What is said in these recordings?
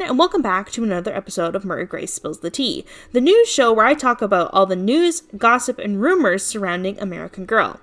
and welcome back to another episode of Murray Grace Spills the Tea, the news show where I talk about all the news, gossip, and rumors surrounding American Girl.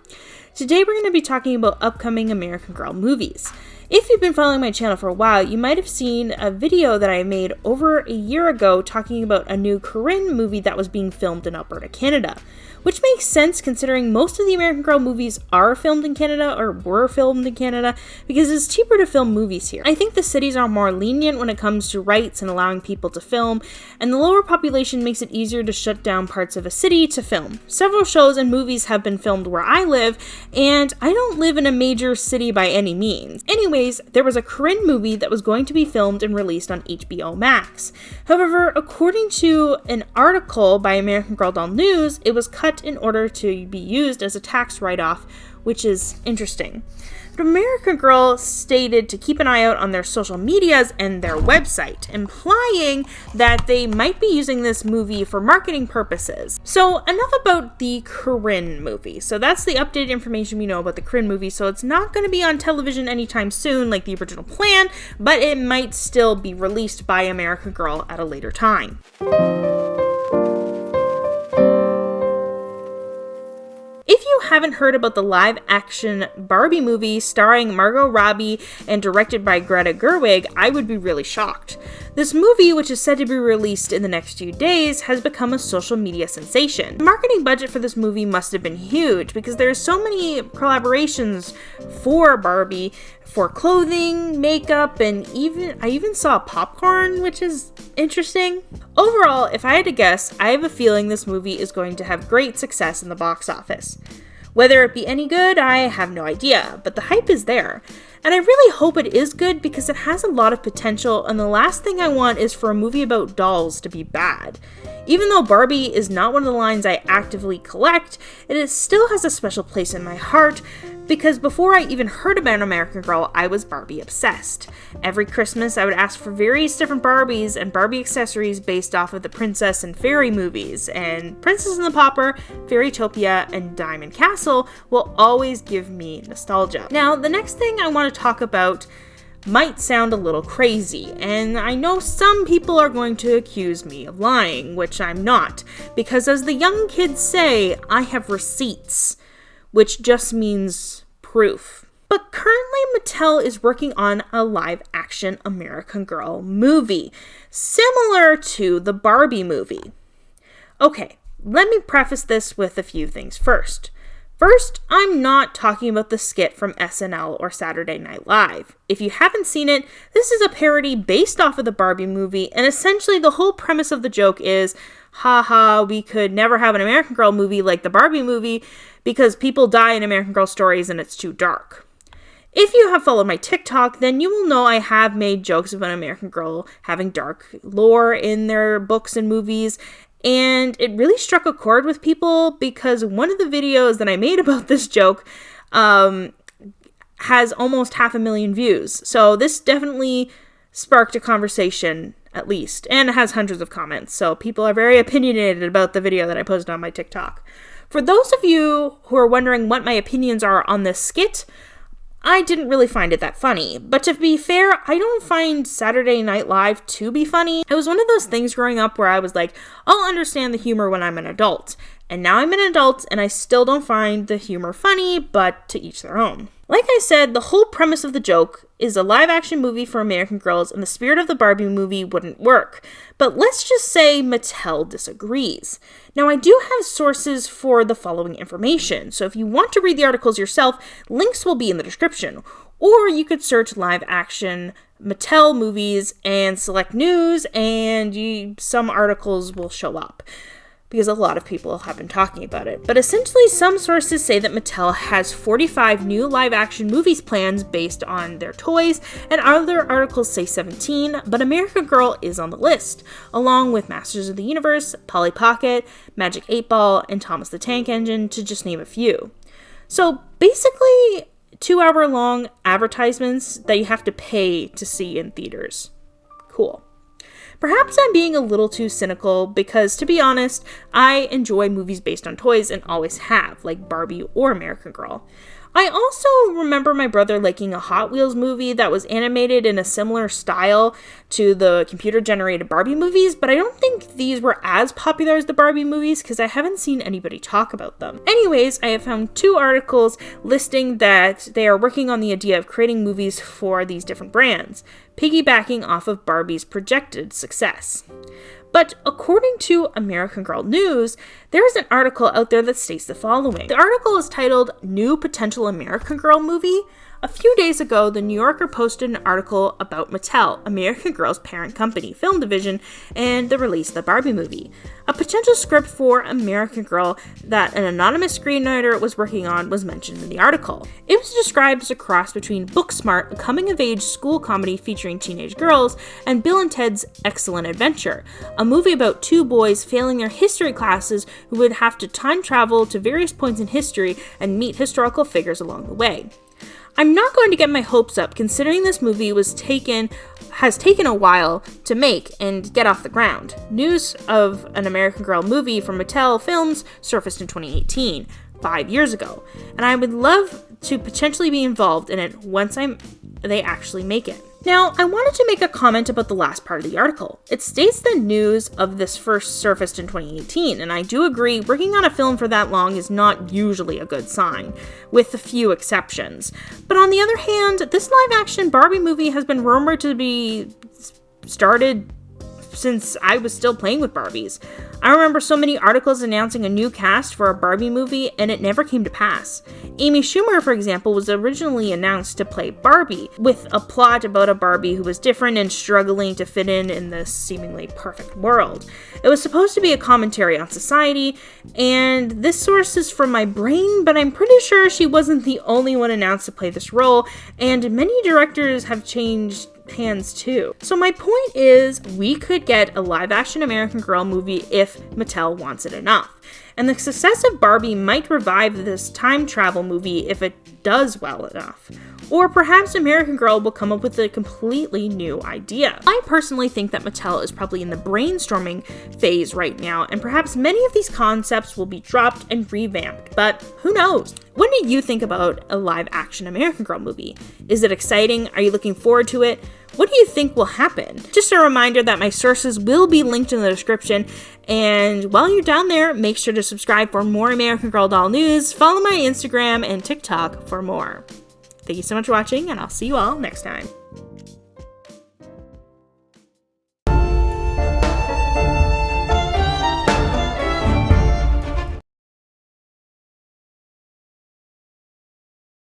Today we're going to be talking about upcoming American Girl movies. If you've been following my channel for a while, you might have seen a video that I made over a year ago talking about a new Korean movie that was being filmed in Alberta, Canada. Which makes sense considering most of the American Girl movies are filmed in Canada or were filmed in Canada because it's cheaper to film movies here. I think the cities are more lenient when it comes to rights and allowing people to film, and the lower population makes it easier to shut down parts of a city to film. Several shows and movies have been filmed where I live, and I don't live in a major city by any means. Anyways, there was a Korean movie that was going to be filmed and released on HBO Max. However, according to an article by American Girl Doll News, it was cut in order to be used as a tax write-off, which is interesting. But American Girl stated to keep an eye out on their social medias and their website, implying that they might be using this movie for marketing purposes. So enough about the Korean movie. So that's the updated information we know about the Korean movie. So it's not going to be on television anytime soon like the original plan, but it might still be released by American Girl at a later time. If you haven't heard about the live-action Barbie movie starring Margot Robbie and directed by Greta Gerwig, I would be really shocked. This movie, which is said to be released in the next few days, has become a social media sensation. The marketing budget for this movie must have been huge because there are so many collaborations for Barbie, for clothing, makeup, and I even saw popcorn, which is interesting. Overall, if I had to guess, I have a feeling this movie is going to have great success in the box office. Whether it be any good, I have no idea, but the hype is there. And I really hope it is good because it has a lot of potential, and the last thing I want is for a movie about dolls to be bad. Even though Barbie is not one of the lines I actively collect, still has a special place in my heart because before I even heard about American Girl, I was Barbie obsessed. Every Christmas, I would ask for various different Barbies and Barbie accessories based off of the Princess and Fairy movies, and Princess and the Pauper, Fairytopia, and Diamond Castle will always give me nostalgia. Now, the next thing I want to talk about might sound a little crazy, and I know some people are going to accuse me of lying, which I'm not, because as the young kids say, I have receipts, which just means proof. But currently Mattel is working on a live-action American Girl movie, similar to the Barbie movie. Okay, let me preface this with a few things first. First, I'm not talking about the skit from SNL or Saturday Night Live. If you haven't seen it, this is a parody based off of the Barbie movie, and essentially the whole premise of the joke is, haha, we could never have an American Girl movie like the Barbie movie because people die in American Girl stories and it's too dark. If you have followed my TikTok, then you will know I have made jokes about American Girl having dark lore in their books and movies, and it really struck a chord with people because one of the videos that I made about this joke has almost 500,000 views. So this definitely sparked a conversation, at least, and it has hundreds of comments. So people are very opinionated about the video that I posted on my TikTok. For those of you who are wondering what my opinions are on this skit, I didn't really find it that funny. But to be fair, I don't find Saturday Night Live to be funny. It was one of those things growing up where I was like, I'll understand the humor when I'm an adult. And now I'm an adult and I still don't find the humor funny, but to each their own. Like I said, the whole premise of the joke is a live-action movie for American Girls and the spirit of the Barbie movie wouldn't work. But let's just say Mattel disagrees. Now, I do have sources for the following information, so if you want to read the articles yourself, links will be in the description. Or you could search live-action Mattel movies and select news, and some articles will show up, because a lot of people have been talking about it. But essentially, some sources say that Mattel has 45 new live-action movies plans based on their toys, and other articles say 17, but American Girl is on the list, along with Masters of the Universe, Polly Pocket, Magic 8 Ball, and Thomas the Tank Engine, to just name a few. So basically, 2-hour-long advertisements that you have to pay to see in theaters. Cool. Perhaps I'm being a little too cynical because, to be honest, I enjoy movies based on toys and always have, like Barbie or American Girl. I also remember my brother liking a Hot Wheels movie that was animated in a similar style to the computer-generated Barbie movies, but I don't think these were as popular as the Barbie movies because I haven't seen anybody talk about them. Anyways, I have found 2 articles listing that they are working on the idea of creating movies for these different brands, piggybacking off of Barbie's projected success. But according to American Girl News, there is an article out there that states the following. The article is titled New Potential American Girl Movie. A few days ago, The New Yorker posted an article about Mattel, American Girl's parent company, film division, and the release of the Barbie movie. A potential script for American Girl that an anonymous screenwriter was working on was mentioned in the article. It was described as a cross between Booksmart, a coming-of-age school comedy featuring teenage girls, and Bill and Ted's Excellent Adventure, a movie about 2 boys failing their history classes who would have to time travel to various points in history and meet historical figures along the way. I'm not going to get my hopes up considering this movie has taken a while to make and get off the ground. News of an American Girl movie from Mattel Films surfaced in 2018, 5 years ago, and I would love to potentially be involved in it once they actually make it. Now, I wanted to make a comment about the last part of the article. It states the news of this first surfaced in 2018, and I do agree working on a film for that long is not usually a good sign, with a few exceptions. But on the other hand, this live-action Barbie movie has been rumored to be started since I was still playing with Barbies. I remember so many articles announcing a new cast for a Barbie movie, and it never came to pass. Amy Schumer, for example, was originally announced to play Barbie, with a plot about a Barbie who was different and struggling to fit in this seemingly perfect world. It was supposed to be a commentary on society, and this source is from my brain, but I'm pretty sure she wasn't the only one announced to play this role, and many directors have changed hands too. So my point is, we could get a live-action American Girl movie if Mattel wants it enough. And the success of Barbie might revive this time travel movie if it does well enough. Or perhaps American Girl will come up with a completely new idea. I personally think that Mattel is probably in the brainstorming phase right now, and perhaps many of these concepts will be dropped and revamped, but who knows? What do you think about a live-action American Girl movie? Is it exciting? Are you looking forward to it? What do you think will happen? Just a reminder that my sources will be linked in the description, and while you're down there, make sure to subscribe for more American Girl doll news, follow my Instagram and TikTok for more. Thank you so much for watching, and I'll see you all next time.